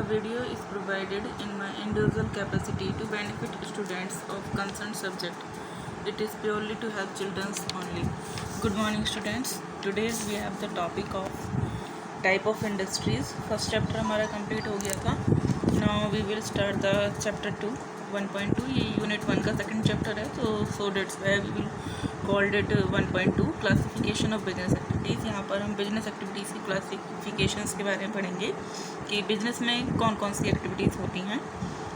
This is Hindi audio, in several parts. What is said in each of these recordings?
video is provided in my individual capacity to benefit students of concerned subject. It is purely to help children only. Good morning students. Today we have the topic of type of industries. First chapter हमारा complete हो गया था. Now we will start the chapter 2 1.2. ये unit 1 का second chapter है, so that's why we will called it 1.2 classification of business activities. यहाँ पर हम बिजनेस एक्टिविटीज़ की क्लासिफिकेशंस के बारे में पढ़ेंगे कि बिजनेस में कौन कौन सी एक्टिविटीज़ होती हैं.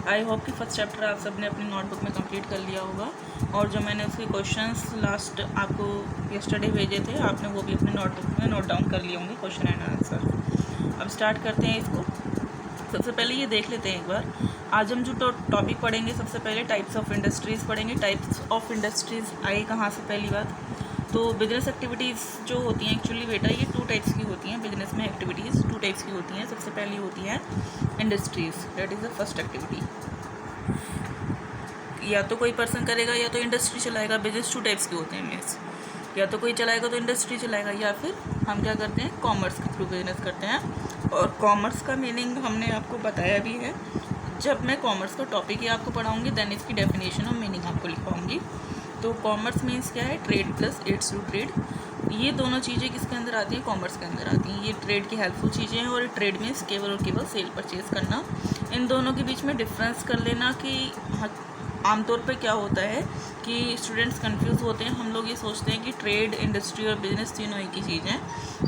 आई होप कि फर्स्ट चैप्टर आप सबने अपनी नोटबुक में कंप्लीट कर लिया होगा, और जो मैंने उसके क्वेश्चंस लास्ट आपको यस्टरडे भेजे थे आपने वो भी अपने नोटबुक में नोट डाउन कर लिए होंगे, क्वेश्चन एंड आंसर. अब स्टार्ट करते हैं इसको. सबसे पहले ये देख लेते हैं एक बार. आज हम जो टॉपिक पढ़ेंगे सबसे पहले टाइप्स ऑफ इंडस्ट्रीज़ पढ़ेंगे. टाइप्स ऑफ इंडस्ट्रीज़ आई कहाँ से? पहली बात तो बिजनेस एक्टिविटीज़ जो होती हैं एक्चुअली बेटा ये 2 टाइप्स की होती हैं. बिजनेस में एक्टिविटीज़ 2 टाइप्स की होती हैं. सबसे पहली होती है industries, that is the first activity. या तो कोई पर्सन करेगा या तो इंडस्ट्री चलाएगा. बिजनेस 2 टाइप्स के होते हैं मीन्स या तो कोई चलाएगा तो इंडस्ट्री चलाएगा, या फिर हम क्या करते हैं कॉमर्स के थ्रू बिजनेस करते हैं. और कॉमर्स का मीनिंग हमने आपको बताया भी है. जब मैं कॉमर्स का टॉपिक ही आपको पढ़ाऊँगी देन इसकी डेफिनेशन और मीनिंग आपको लिखवाऊँगी. तो कॉमर्स मीन्स क्या है? Trade plus aids to trade. ये दोनों चीज़ें किसके अंदर आती हैं? कॉमर्स के अंदर आती हैं. ये ट्रेड की हेल्पफुल चीज़ें हैं, और ट्रेड मीन्स केवल और केवल सेल परचेज़ करना. इन दोनों के बीच में डिफरेंस कर लेना कि आमतौर पे क्या होता है कि स्टूडेंट्स कंफ्यूज होते हैं. हम लोग ये सोचते हैं कि ट्रेड, इंडस्ट्री और बिजनेस तीनों एक ही चीज़ हैं,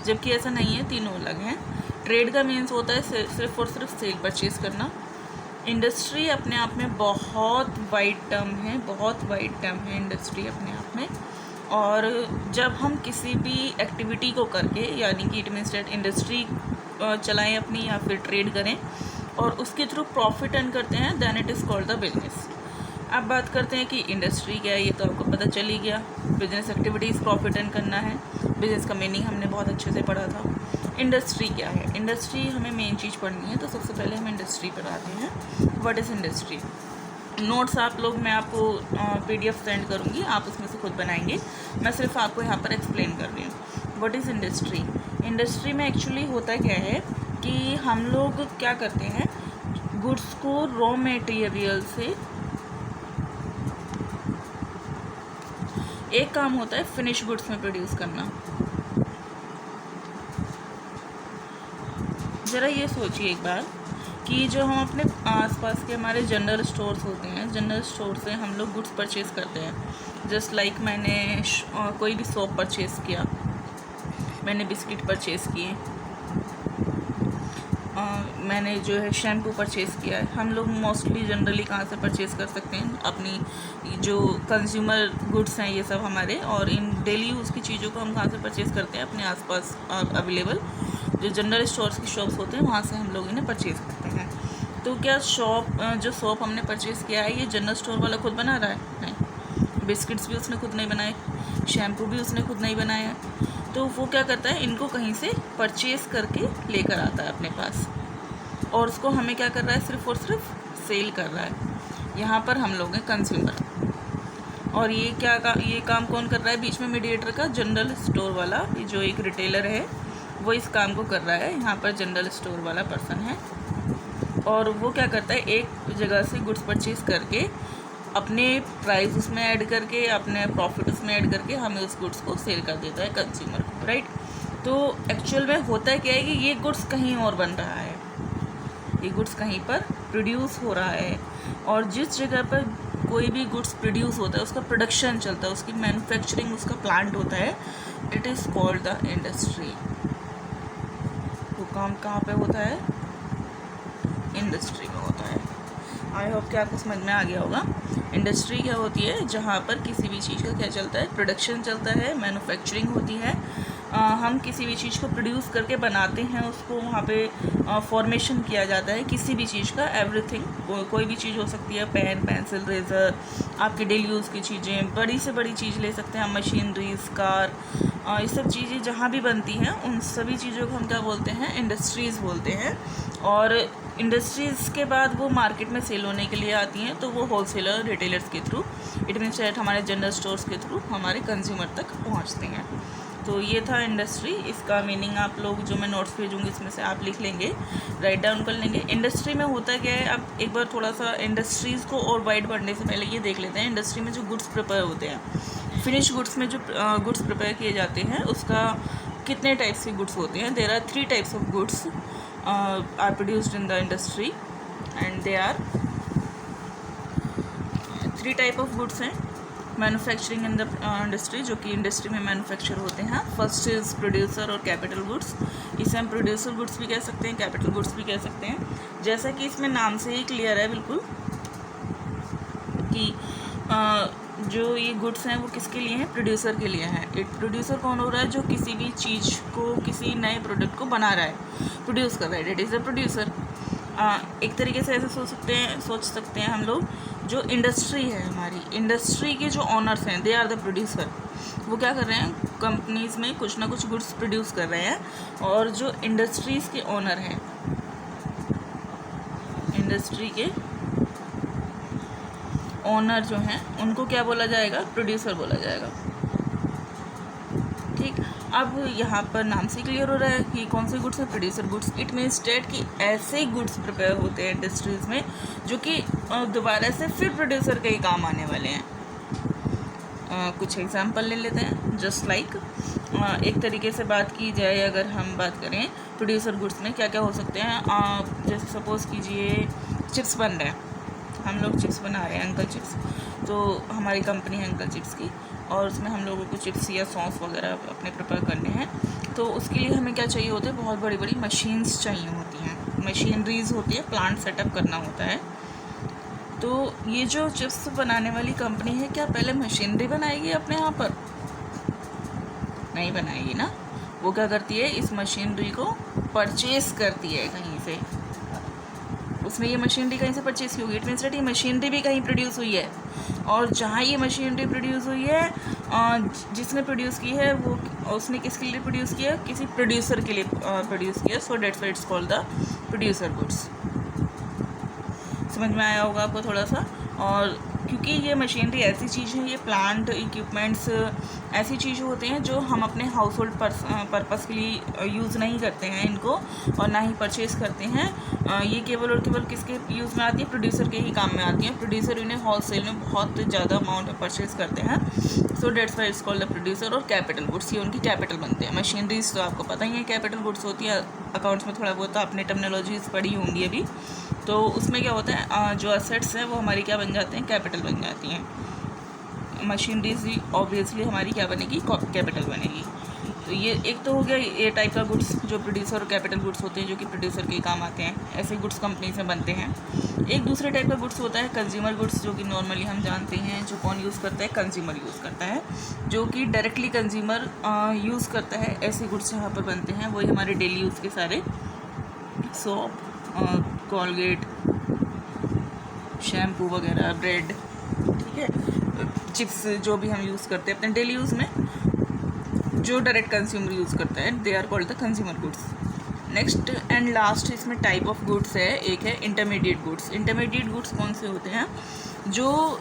जबकि ऐसा नहीं है, तीनों अलग हैं. ट्रेड का मीन्स होता है सिर्फ और सिर्फ सेल परचेज़ करना. इंडस्ट्री अपने आप में बहुत वाइड टर्म है, बहुत वाइड टर्म है इंडस्ट्री अपने आप में. और जब हम किसी भी एक्टिविटी को करके, यानी कि इट मीन्स दैट इंडस्ट्री चलाएं अपनी या फिर ट्रेड करें और उसके थ्रू प्रॉफिट अर्न करते हैं, then it is called the business. अब बात करते हैं कि इंडस्ट्री क्या है. ये तो आपको पता चल ही गया. बिजनेस एक्टिविटीज़ प्रॉफिट अर्न करना है. बिजनेस का मीनिंग हमने बहुत अच्छे से पढ़ा था. इंडस्ट्री क्या है? इंडस्ट्री हमें मेन चीज़ पढ़नी है, तो सबसे पहले हम इंडस्ट्री पर आते हैं. What is industry? नोट्स आप लोग मैं आपको PDF सेंड करूँगी, आप उसमें से खुद बनाएंगे. मैं सिर्फ आपको यहाँ पर एक्सप्लेन कर रही हूँ. What is industry? इंडस्ट्री में एक्चुअली होता क्या है कि हम लोग क्या करते हैं, गुड्स को रॉ मटेरियल से, एक काम होता है फिनिश गुड्स में प्रोड्यूस करना. ज़रा ये सोचिए एक बार कि जो हम अपने आसपास के हमारे जनरल स्टोर्स होते हैं, जनरल स्टोर से हम लोग गुड्स परचेज़ करते हैं. जस्ट लाइक मैंने कोई भी सोप परचेज़ किया, मैंने बिस्किट परचेज़ किए, मैंने जो है शैम्पू परचेज़ किया है. हम लोग मोस्टली जनरली कहाँ से परचेज़ कर सकते हैं? अपनी जो कंज्यूमर गुड्स हैं ये सब हमारे, और इन डेली यूज़ की चीज़ों को हम कहाँ से परचेज़ करते हैं? अपने आसपास अवेलेबल जो जनरल स्टोर्स की शॉप्स होते हैं वहाँ से हम लोग इन्हें परचेज़ करते हैं. तो क्या जो सोप हमने परचेज़ किया है ये जनरल स्टोर वाला खुद बना रहा है? नहीं. बिस्किट्स भी उसने खुद नहीं बनाए, शैम्पू भी उसने खुद नहीं बनाया. तो वो क्या करता है, इनको कहीं से परचेज़ करके लेकर आता है अपने पास, और उसको हमें क्या कर रहा है? सिर्फ और सिर्फ सेल कर रहा है. यहाँ पर हम लोग हैं कंज्यूमर, और ये काम कौन कर रहा है बीच में मीडिएटर का? जनरल स्टोर वाला, जो एक रिटेलर है वो इस काम को कर रहा है. यहाँ पर जनरल स्टोर वाला पर्सन है, और वो क्या करता है, एक जगह से गुड्स परचेज़ करके अपने प्राइस उसमें ऐड करके, अपने प्रॉफिट उसमें ऐड करके हमें उस गुड्स को सेल कर देता है कंज्यूमर को, राइट. तो एक्चुअल में होता क्या है कि ये गुड्स कहीं और बन रहा है, ये गुड्स कहीं पर प्रोड्यूस हो रहा है, और जिस जगह पर कोई भी गुड्स प्रोड्यूस होता है उसका प्रोडक्शन चलता है, उसकी मैन्युफैक्चरिंग, उसका प्लांट होता है, it is called the industry. वो काम कहाँ पे होता है? इंडस्ट्री में होता है. आई होप कि आपको समझ में आ गया होगा. इंडस्ट्री क्या होती है? जहाँ पर किसी भी चीज़ का क्या चलता है? प्रोडक्शन चलता है, मैन्युफैक्चरिंग होती है. हम किसी भी चीज़ को प्रोड्यूस करके बनाते हैं, उसको वहाँ पे फॉर्मेशन किया जाता है किसी भी चीज़ का. एवरीथिंग, कोई भी चीज़ हो सकती है, पेन, पेंसिल, रेज़र, आपके डेली यूज़ की चीज़ें, बड़ी से बड़ी चीज़ ले सकते हैं हम, मशीनरीज, कार, ये सब चीज़ें जहाँ भी बनती हैं उन सभी चीज़ों को हम क्या बोलते हैं? इंडस्ट्रीज़ बोलते हैं. और इंडस्ट्रीज़ के बाद वो मार्केट में सेल होने के लिए आती हैं, तो वो होलसेलर, रिटेलर्स के थ्रू, इट मीन्स दैट हमारे जनरल स्टोर्स के थ्रू हमारे कंज्यूमर तक पहुंचते हैं. तो ये था इंडस्ट्री। इसका मीनिंग आप लोग जो मैं नोट्स भेजूँगी इसमें से आप लिख लेंगे, राइट डाउन कर लेंगे। इंडस्ट्री में होता क्या है, आप एक बार थोड़ा सा इंडस्ट्रीज़ को और वाइड पढ़ने से पहले ये देख लेते हैं। इंडस्ट्री में जो गुड्स प्रिपेयर होते हैं, फिनिश गुड्स में जो गुड्स प्रिपेयर किए जाते हैं, उसका कितने टाइप्स के गुड्स होते हैं। There are 3 types of goods are produced in the industry and they are 3 type of goods हैं मैन्युफैक्चरिंग इन द इंडस्ट्री, जो कि इंडस्ट्री में मैन्युफैक्चर होते हैं। फर्स्ट इज़ प्रोड्यूसर और कैपिटल गुड्स। इसे हम प्रोड्यूसर गुड्स भी कह सकते हैं, कैपिटल गुड्स भी कह सकते हैं। जैसा कि इसमें नाम से ही क्लियर है बिल्कुल कि जो ये गुड्स हैं वो किसके लिए हैं, प्रोड्यूसर के लिए हैं। एक प्रोड्यूसर कौन हो रहा है, जो किसी भी चीज़ को, किसी नए प्रोडक्ट को बना रहा है, प्रोड्यूस कर रहा है, डेट इज़ अ प्रोड्यूसर। एक तरीके से ऐसे सोच सकते हैं हम लोग, जो इंडस्ट्री है हमारी, इंडस्ट्री के जो ऑनर्स हैं, दे आर द प्रोड्यूसर। वो क्या कर रहे हैं, कंपनीज़ में कुछ ना कुछ गुड्स प्रोड्यूस कर रहे हैं, और जो इंडस्ट्रीज़ के ऑनर हैं, इंडस्ट्री के ऑनर जो हैं, उनको क्या बोला जाएगा, प्रोड्यूसर बोला जाएगा। ठीक, अब यहाँ पर नाम से क्लियर हो रहा है कि कौन से गुड्स हैं, producer goods. It means that कि ऐसे गुड्स प्रिपेयर होते हैं इंडस्ट्रीज़ में जो कि दोबारा से फिर प्रोड्यूसर के ही काम आने वाले हैं। कुछ एग्जांपल ले लेते हैं। जस्ट लाइक एक तरीके से बात की जाए, अगर हम बात करें प्रोड्यूसर गुड्स में क्या क्या हो सकते हैं, जैसे सपोज़ कीजिए चिप्स बन रहे हैं, हम लोग चिप्स बना रहे हैं, अंकल चिप्स, तो हमारी कंपनी है अंकल चिप्स की, और उसमें हम लोगों को चिप्स या सॉस वगैरह अपने प्रिपेयर करने हैं। तो उसके लिए हमें क्या चाहिए होता है, बहुत बड़ी बड़ी मशीन्स चाहिए होती हैं, मशीनरीज होती है, प्लांट सेटअप करना होता है। तो ये जो चिप्स बनाने वाली कंपनी है, क्या पहले मशीनरी बनाएगी अपने यहाँ पर? नहीं बनाएगी ना। वो क्या करती है, इस मशीनरी को परचेज़ करती है कहीं से। उसने ये मशीनरी कहीं से परचेज़ की होगी, इट मीन्स दैट ये मशीनरी भी कहीं प्रोड्यूस हुई है, और जहाँ ये मशीनरी प्रोड्यूस हुई है, जिसने प्रोड्यूस की है वो, उसने किसके लिए प्रोड्यूस किया, किसी प्रोड्यूसर के लिए प्रोड्यूस किया। So that's why it's called the producer goods. समझ में आया होगा आपको थोड़ा सा। और क्योंकि ये मशीनरी ऐसी चीज़ है, ये प्लांट इक्विपमेंट्स ऐसी चीज़ होते हैं जो हम अपने हाउस होल्ड पर्पज़ के लिए यूज़ नहीं करते हैं इनको, और ना ही परचेज़ करते हैं। ये केवल और केवल किसके यूज़ में आती है, प्रोड्यूसर के ही काम में आती है। प्रोड्यूसर इन्हें होलसेल में बहुत ज़्यादा अमाउंट में परचेज़ करते हैं। So that's why it's called the producer. और कैपिटल गुड्स, ये उनकी कैपिटल बनते हैं। मशीनरीज तो आपको पता ही है कैपिटल गुड्स होती है, अकाउंट्स में थोड़ा बहुत आपने टर्मिनोलॉजीज पढ़ी होंगी अभी। तो उसमें क्या होता है, जो असेट्स हैं वो हमारी क्या बन जाते हैं, कैपिटल बन जाती हैं। मशीनरीज ही ऑब्वियसली हमारी क्या बनेगी, कैपिटल बनेगी। तो ये एक तो हो गया ये टाइप का गुड्स जो प्रोड्यूसर और कैपिटल गुड्स होते हैं, जो कि प्रोड्यूसर के काम आते हैं। ऐसे गुड्स कंपनी से बनते हैं। एक दूसरे टाइप का गुड्स होता है कंज्यूमर गुड्स, जो कि नॉर्मली हम जानते हैं जो कौन यूज़ करता है, कंज्यूमर यूज़ करता है, जो कि डायरेक्टली कंज्यूमर यूज़ करता है। ऐसे गुड्स यहाँ पर बनते हैं, वही हमारे डेली यूज़ के सारे सोप, कोलगेट, शैम्पू वगैरह, ब्रेड, ठीक है, चिप्स, जो भी हम यूज़ करते हैं अपने डेली यूज़ में, जो डायरेक्ट कंज्यूमर यूज़ करता है, they are called the consumer goods. Next and last इसमें टाइप ऑफ गुड्स है, एक है इंटरमीडिएट गुड्स। इंटरमीडिएट गुड्स कौन से होते हैं, जो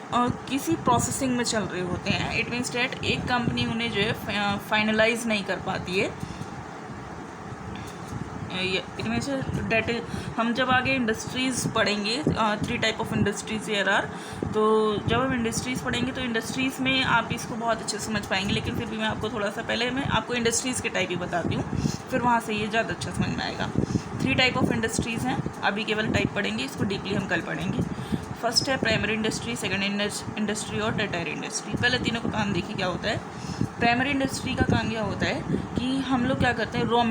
किसी प्रोसेसिंग में चल रहे होते हैं। इट मीन्स डैट एक कंपनी उन्हें जो है फाइनलाइज नहीं कर पाती है। इट मीन्स डैट हम जब आगे इंडस्ट्रीज़ पढ़ेंगे, 3 type of industries there are, तो जब हम इंडस्ट्रीज़ पढ़ेंगे तो इंडस्ट्रीज़ में आप इसको बहुत अच्छे से समझ पाएंगे। लेकिन फिर भी मैं आपको थोड़ा सा, पहले मैं आपको इंडस्ट्रीज़ के टाइप ही बताती हूँ, फिर वहाँ से ये ज़्यादा अच्छा समझ में आएगा। 3 टाइप ऑफ इंडस्ट्रीज़ हैं, अभी केवल टाइप पढ़ेंगे, इसको डीपली हम कल पढ़ेंगे। फर्स्ट है प्राइमरी इंडस्ट्री, सेकेंड इंडस्ट्री और टर्टियरी इंडस्ट्री। पहले तीनों का काम देखिए क्या होता है। प्राइमरी इंडस्ट्री का काम क्या होता है कि हम लोग क्या करते हैं, रॉ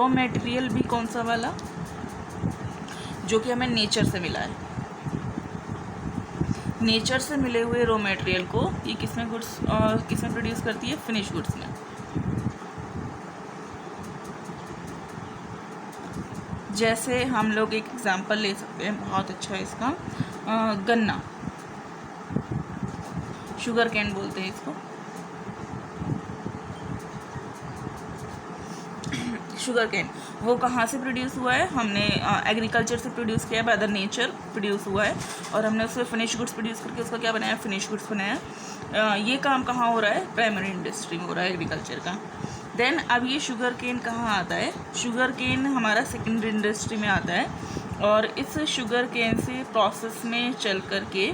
मटेरियल भी कौन सा वाला, जो कि हमें नेचर से मिला है। नेचर से मिले हुए रॉ मटेरियल को ये किसमें प्रोड्यूस करती है, फिनिश गुड्स में। जैसे हम लोग एक एग्जांपल ले सकते हैं, बहुत अच्छा है इसका, गन्ना, शुगर कैन बोलते हैं इसको। शुगर कैन वो कहाँ से प्रोड्यूस हुआ है, हमने एग्रीकल्चर से प्रोड्यूस किया है, बाय द नेचर प्रोड्यूस हुआ है, और हमने उससे फिनिश गुड्स प्रोड्यूस करके उसका क्या बनाया, फिनिश गुड्स बनाया। ये काम कहाँ हो रहा है, प्राइमरी इंडस्ट्री में हो रहा है एग्रीकल्चर का। देन अब ये शुगर केन कहाँ आता है, शुगर केन हमारा सेकेंडरी इंडस्ट्री में आता है, और इस शुगर केन से प्रोसेस में चल कर के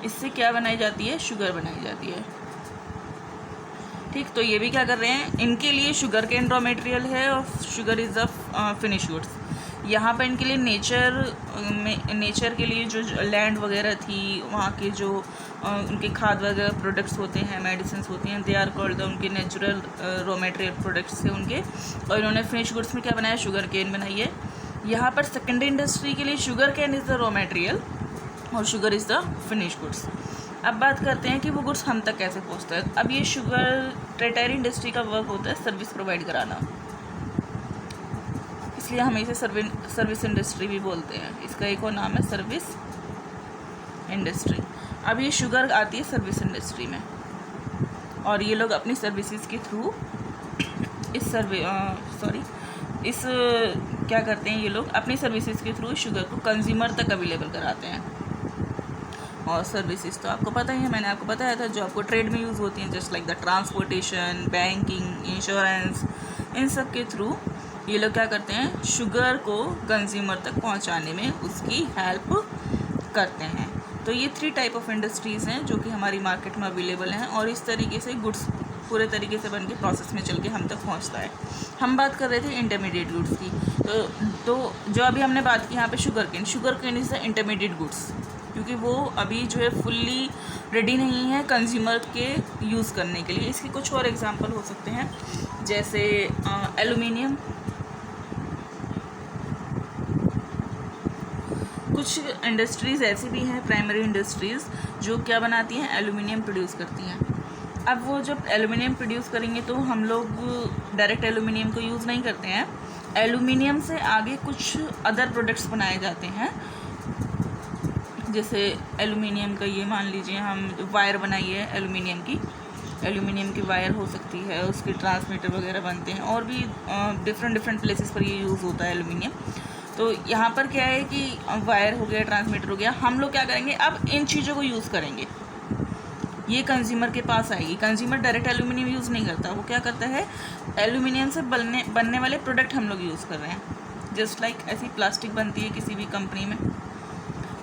इससे क्या बनाई जाती है, शुगर बनाई जाती है। ठीक, तो ये भी क्या कर रहे हैं, इनके लिए शुगर केन रॉ मटेरियल है और sugar is the finish goods. यहाँ पर इनके लिए नेचर के लिए जो लैंड वगैरह थी, वहाँ के जो उनके खाद वगैरह प्रोडक्ट्स होते हैं, मेडिसिन होती हैं, दे आर कॉल्ड उनके नेचुरल रॉ मटेरियल प्रोडक्ट्स थे उनके, और इन्होंने फिनिश गुड्स में क्या बनाया, शुगर केन बनाई है। यहाँ पर सेकेंडरी इंडस्ट्री के लिए sugar cane is the raw material और sugar is the finish goods. अब बात करते हैं कि वो गुड्स हम तक कैसे पहुँचता है। अब ये शुगर टर्टियरी इंडस्ट्री का वर्क होता है सर्विस प्रोवाइड कराना, इसलिए हम इसे सर्विस इंडस्ट्री भी बोलते हैं। इसका एक और नाम है सर्विस इंडस्ट्री। अब ये शुगर आती है सर्विस इंडस्ट्री में, और ये लोग अपनी सर्विसेज के थ्रू इस क्या करते हैं, ये लोग अपनी सर्विसेज के थ्रू शुगर को कंज्यूमर तक अवेलेबल कराते हैं। और सर्विसेज तो आपको पता ही है, मैंने आपको बताया था, जो आपको ट्रेड में यूज़ होती हैं, just like the transportation, banking, insurance, इन सब के थ्रू ये लोग क्या करते हैं, शुगर को कंज्यूमर तक पहुंचाने में उसकी हेल्प करते हैं। तो ये 3 टाइप ऑफ इंडस्ट्रीज़ हैं जो कि हमारी मार्केट में अवेलेबल हैं, और इस तरीके से गुड्स पूरे तरीके से बन के प्रोसेस में चल के हम तक पहुंचता है। हम बात कर रहे थे इंटरमीडिएट गुड्स की, तो जो अभी हमने बात की यहाँ पे sugar cane is the intermediate goods, क्योंकि वो अभी जो है फुल्ली रेडी नहीं है कंज्यूमर के यूज़ करने के लिए। इसके कुछ और एग्जांपल हो सकते हैं, जैसे एल्युमिनियम। कुछ इंडस्ट्रीज़ ऐसी भी हैं, प्राइमरी इंडस्ट्रीज़, जो क्या बनाती हैं, एल्युमिनियम प्रोड्यूस करती हैं। अब वो जब एल्युमिनियम प्रोड्यूस करेंगे तो हम लोग डायरेक्ट एल्युमिनियम को यूज़ नहीं करते हैं, एल्युमिनियम से आगे कुछ अदर प्रोडक्ट्स बनाए जाते हैं। जैसे एल्युमिनियम का ये मान लीजिए हम वायर बनाई है एल्युमिनियम की वायर हो सकती है, उसके ट्रांसमीटर वगैरह बनते हैं, और भी डिफरेंट प्लेसेस पर ये यूज़ होता है एल्युमिनियम। तो यहाँ पर क्या है कि वायर हो गया, ट्रांसमीटर हो गया, हम लोग क्या करेंगे, अब इन चीज़ों को यूज़ करेंगे, ये कंज्यूमर के पास आएगी। कंज्यूमर डायरेक्ट एल्युमिनियम यूज़ नहीं करता, वो क्या करता है, एल्युमिनियम से बनने वाले प्रोडक्ट हम लोग यूज़ कर रहे हैं। जस्ट लाइक ऐसी प्लास्टिक बनती है किसी भी कंपनी में,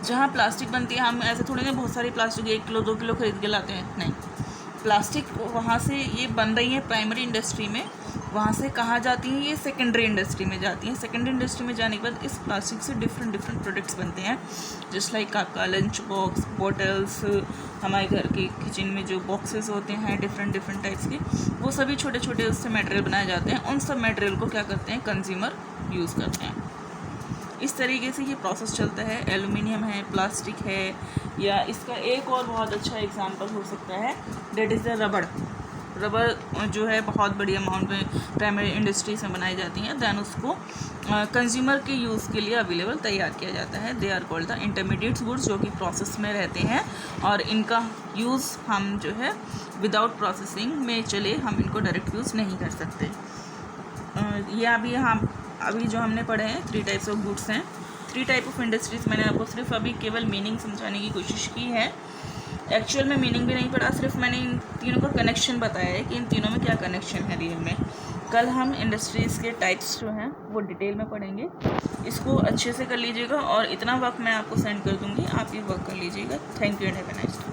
जहाँ प्लास्टिक बनती है, हम ऐसे थोड़ी ना बहुत सारी प्लास्टिक 1 किलो 2 किलो खरीद के लाते हैं, नहीं, प्लास्टिक वहाँ से ये बन रही है प्राइमरी इंडस्ट्री में, वहाँ से कहाँ जाती हैं, ये सेकेंडरी इंडस्ट्री में जाती हैं। सेकेंडरी इंडस्ट्री में जाने के बाद इस प्लास्टिक से डिफरेंट प्रोडक्ट्स बनते हैं, जस्ट लाइक आपका लंच बॉक्स, बॉटल्स, हमारे घर के किचन में जो बॉक्सेस होते हैं डिफरेंट टाइप्स के, वो सभी छोटे छोटे उससे मटेरियल बनाए जाते हैं। उन सब मटेरियल को क्या करते हैं, कंज्यूमर यूज़ करते हैं। इस तरीके से ये प्रोसेस चलता है। एल्युमिनियम है, प्लास्टिक है, या इसका एक और बहुत अच्छा एग्जांपल हो सकता है, डेट इज़ द रबड़ जो है बहुत बड़ी अमाउंट में प्राइमरी इंडस्ट्रीज में बनाई जाती हैं, दैन उसको कंज्यूमर के यूज़ के लिए अवेलेबल तैयार किया जाता है। They are called the intermediate goods, जो कि प्रोसेस में रहते हैं, और इनका यूज़ हम जो है विदाउट प्रोसेसिंग में चले, हम इनको डायरेक्ट यूज़ नहीं कर सकते। ये अभी जो हमने पढ़े हैं 3 टाइप्स ऑफ गुड्स हैं, 3 टाइप ऑफ इंडस्ट्रीज़। मैंने आपको सिर्फ अभी केवल मीनिंग समझाने की कोशिश की है, एक्चुअल में मीनिंग भी नहीं पढ़ा, सिर्फ मैंने इन तीनों का कनेक्शन बताया है कि इन तीनों में क्या कनेक्शन है रियल में। कल हम इंडस्ट्रीज़ के टाइप्स जो हैं वो डिटेल में पढ़ेंगे। इसको अच्छे से कर लीजिएगा, और इतना वर्क मैं आपको सेंड कर दूँगी, आप ये वर्क कर लीजिएगा। Thank you and have a nice day.